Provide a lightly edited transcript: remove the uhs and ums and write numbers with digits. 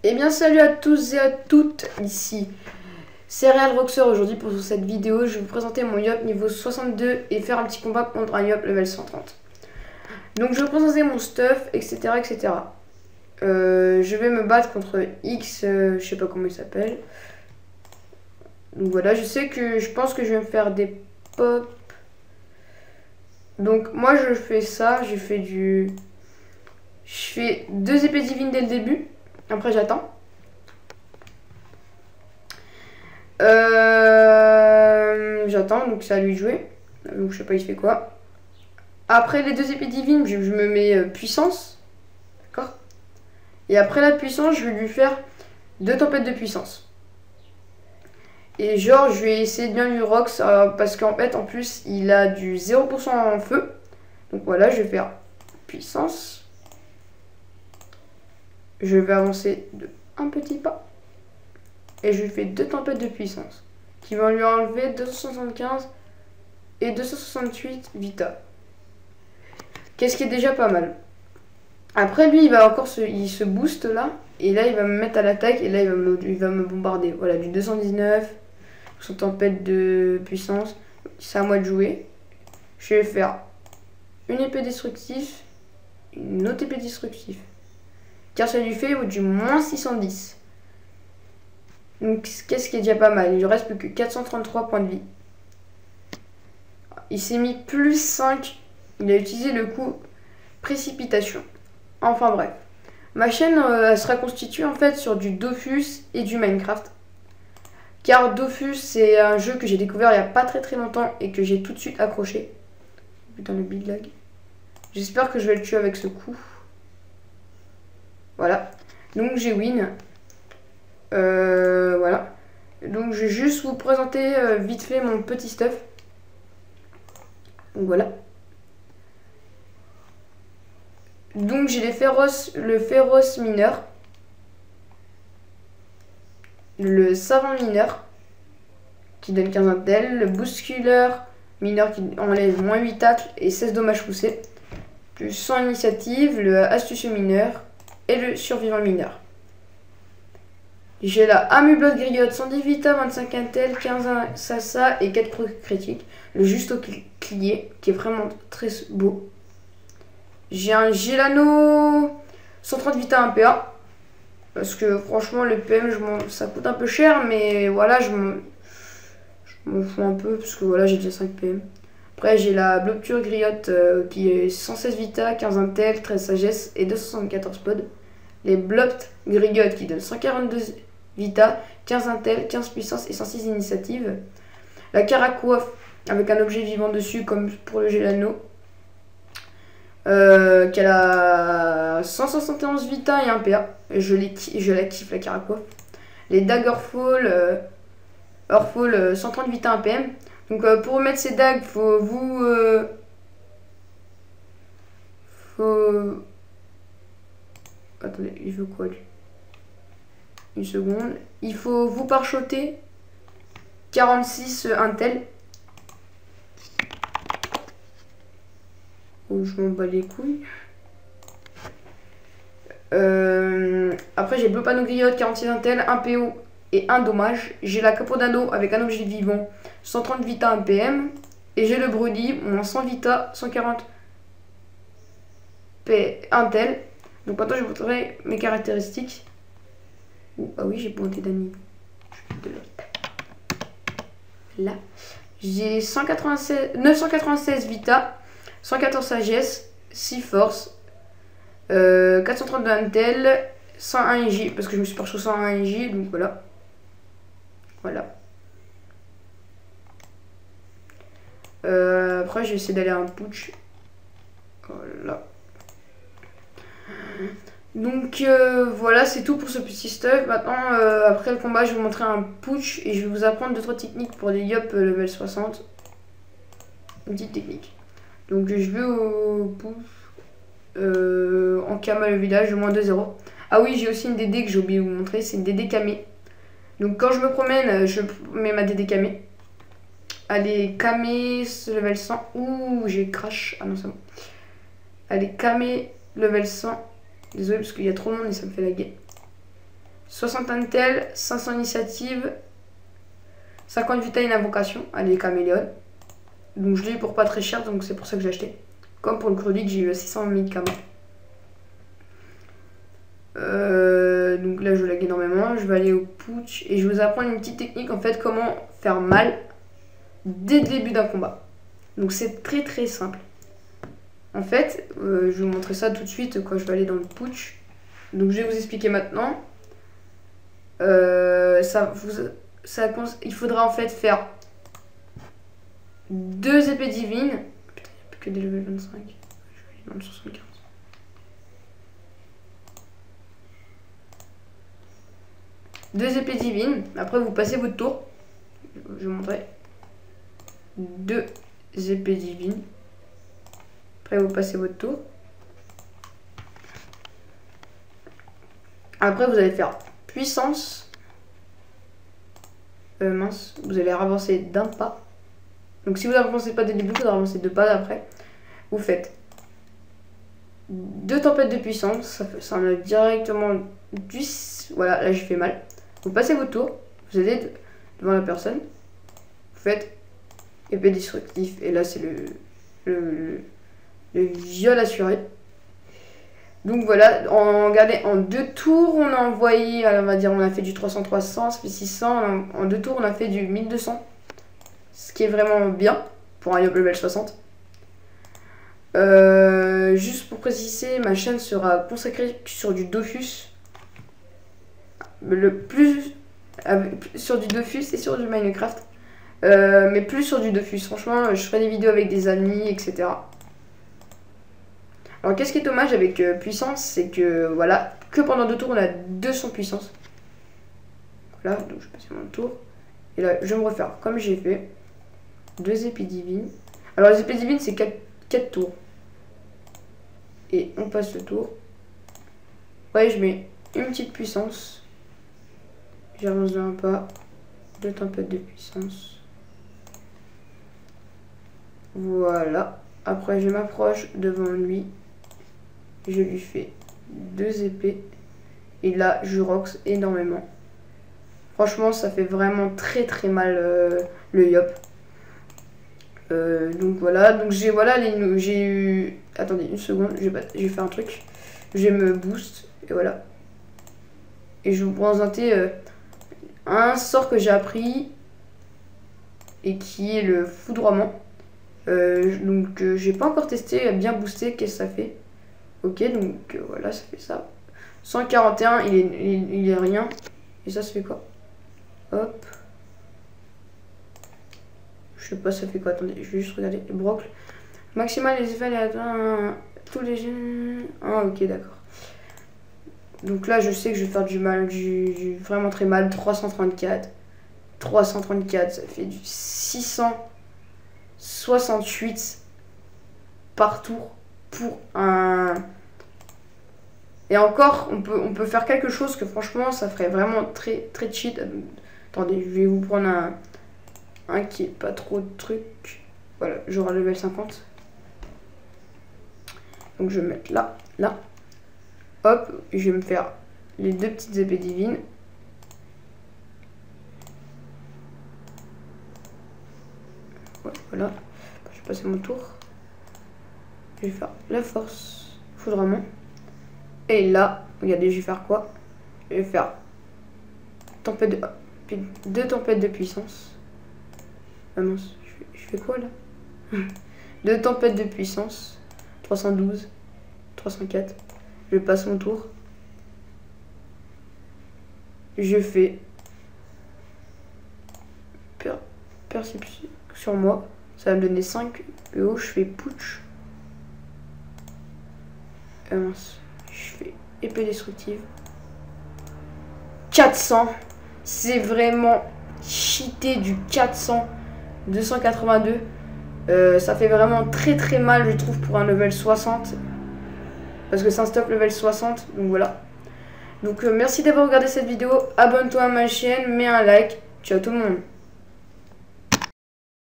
Eh bien salut à tous et à toutes, ici Cereal Roxer. Aujourd'hui pour cette vidéo je vais vous présenter mon Yop niveau 62 et faire un petit combat contre un Yop level 130. Donc je vais vous présenter mon stuff, etc. etc. Je vais me battre contre X, je sais pas comment il s'appelle. Donc voilà, je pense que je vais me faire des pop. Donc moi je fais ça, je fais 2 épées divines dès le début. Après j'attends. J'attends, donc c'est à lui de jouer. Donc je sais pas il fait quoi. Après les 2 épées divines, je me mets puissance. D'accord. Et après la puissance, je vais lui faire 2 tempêtes de puissance. Et genre je vais essayer de bien lui rox parce qu'en fait en plus il a du 0% en feu. Donc voilà, je vais faire puissance. Je vais avancer de un petit pas. Et je lui fais 2 tempêtes de puissance. Qui vont lui enlever 275 et 268 vita. Qu'est-ce qui est déjà pas mal. Après lui il va encore il se booste là. Et là il va me mettre à l'attaque. Et là il va me bombarder. Voilà, du 219. Son tempête de puissance. C'est à moi de jouer. Je vais faire une épée destructive. Une autre épée destructive. Car ça lui fait du moins 610. Donc qu'est-ce qui est déjà pas mal. Il ne reste plus que 433 points de vie. Il s'est mis plus 5. Il a utilisé le coup précipitation. Enfin bref. Ma chaîne elle sera constituée en fait sur du Dofus et du Minecraft. Car Dofus c'est un jeu que j'ai découvert il n'y a pas très longtemps et que j'ai tout de suite accroché. Putain le big lag. J'espère que je vais le tuer avec ce coup. Voilà. Donc j'ai win. Voilà. Donc je vais juste vous présenter vite fait mon petit stuff. Donc voilà. Donc j'ai le féroce mineur. Le savant mineur qui donne 15 intel. Le bousculeur mineur qui enlève moins 8 tacles et 16 dommages poussés. Plus 100 initiative. Le astucieux mineur. Et le survivant mineur. J'ai la Amublot Griotte, 110 vita, 25 intel, 15 sasa et 4 critiques. Le Justo Clié qui est vraiment très beau. J'ai un Gelano 130 vita 1 PA. Parce que franchement le PM ça coûte un peu cher, mais voilà je m'en fous un peu parce que voilà j'ai déjà 5 PM. Après j'ai la Blopture Griotte qui est 116 vita, 15 intel, 13 sagesse et 274 pod. Les Blopt Griotte qui donnent 142 vita, 15 intel, 15 puissance et 106 initiative. La Caracoif avec un objet vivant dessus comme pour le Gelano. Qu'elle a 171 vita et 1 PA. Je la kiffe la Caracoif. Les Daggerfall, Earthfall 130 vita 1 PM. Donc pour remettre ces dagues, faut attendez, il veut quoi lui? Une seconde. Il faut vous pare-choter 46 intel. Oh, je m'en bats les couilles. Après j'ai Blopano Griotte, 46 intel, 1 PO et 1 dommage. J'ai la Capodano avec un objet vivant, 130 vita 1 PM. Et j'ai le Brody, moins 100 vita, 140 intel. Donc maintenant je vous montrerai mes caractéristiques. Ah oui, j'ai pointé d'amis. Là. J'ai 996 vita, 114 sagesse, 6 force, 432 intel, 101 IJ, parce que je me suis perçu 101 IJ, donc voilà. Voilà. Après, je vais essayer d'aller à un putsch. Voilà. Donc voilà, c'est tout pour ce petit stuff. Maintenant, après le combat, je vais vous montrer un putsch et je vais vous apprendre 2-3 techniques pour des Yop level 60. Une petite technique. Donc je vais au push en Kama le village, moins 2-0. Ah oui, j'ai aussi une DD que j'ai oublié de vous montrer, c'est une DD Kamé. Donc quand je me promène, je mets ma DD Kamé. Allez, Kamé level 100. Ouh, j'ai crash. Ah non, c'est bon. Allez, Kamé level 100. Désolé parce qu'il y a trop de monde et ça me fait laguer. 60 intel, 500 initiative, 50 vital et invocation. Allez, caméléon. Donc je l'ai eu pour pas très cher, donc c'est pour ça que j'ai acheté. Comme pour le Crudic, j'ai eu 600 médicaments. Donc là, je lag énormément. Je vais aller au putsch et je vais vous apprendre une petite technique en fait, comment faire mal dès le début d'un combat. Donc c'est très très simple. En fait, je vais vous montrer ça tout de suite quand je vais aller dans le putsch. Donc je vais vous expliquer maintenant. Il faudra en fait faire 2 épées divines. Putain, il n'y a plus que des level 25. Je vais aller dans le 75. Deux épées divines. Après, vous passez votre tour. Je vais vous montrer. 2 épées divines. Après, vous passez votre tour. Après, vous allez faire puissance. Mince. Vous allez avancer d'un pas. Donc, si vous n'avancez pas dès le début, vous allez avancer 2 pas après. Vous faites 2 tempêtes de puissance. Ça en a directement du... Voilà, là, j'ai fait mal. Vous passez votre tour. Vous allez devant la personne. Vous faites épée destructif. Et là, c'est le viol assuré. Donc voilà, regardez, en 2 tours, on a envoyé, on va dire, on a fait du 300-300, ça fait 600. En 2 tours, on a fait du 1200. Ce qui est vraiment bien pour un level 60. Juste pour préciser, ma chaîne sera consacrée sur du Dofus. Sur du Dofus et sur du Minecraft. Mais plus sur du Dofus. Franchement, je ferai des vidéos avec des amis, etc. Alors qu'est-ce qui est dommage avec puissance, c'est que voilà, que pendant 2 tours on a 200 puissance. Voilà, donc je passe mon tour. Et là je vais me refaire comme j'ai fait. 2 épées divines. Alors les épées divines c'est 4 tours. Et on passe le tour. Ouais, je mets une petite puissance. J'avance d'un pas. 2 tempêtes de puissance. Voilà. Après je m'approche devant lui. Je lui fais 2 épées. Et là, je rox énormément. Franchement, ça fait vraiment très très mal le yop. Donc voilà. Donc j'ai eu... Attendez une seconde. J'ai fait un truc. Je vais me boost. Et voilà. Et je vais vous présenter un sort que j'ai appris. Et qui est le foudroiement. Donc j'ai pas encore testé bien boosté. Qu'est-ce que ça fait? Ok, donc voilà, ça fait ça. 141, il est rien. Et ça fait quoi? Hop. Je sais pas, ça fait quoi? Attendez, je vais juste regarder. Brocle. Maximal, les effets, tous les... Ah, ok, d'accord. Donc là, je sais que je vais faire du mal, vraiment très mal. 334. 334, ça fait du 668 par tour. Pour un... Et encore, on peut faire quelque chose que franchement, ça ferait vraiment très très cheat. Attendez, je vais vous prendre un qui est pas trop de truc. Voilà, j'aurai le level 50. Donc je vais mettre là, là. Hop, je vais me faire les 2 petites épées divines. Ouais, voilà, je vais passer mon tour. Je vais faire la force, foudroiement. Et là, regardez, je vais faire quoi? Je vais faire tempête de... 2 tempêtes de puissance. Ah mince, je fais quoi là? 2 tempêtes de puissance. 312, 304. Je passe mon tour. Je fais perception sur moi. Ça va me donner 5 PO. Je fais putsch. Mince. Je fais épée destructive. 400. C'est vraiment cheaté du 400. 282. Ça fait vraiment très très mal, je trouve, pour un level 60. Parce que c'est un stop level 60. Donc voilà. Donc merci d'avoir regardé cette vidéo. Abonne-toi à ma chaîne. Mets un like. Ciao tout le monde.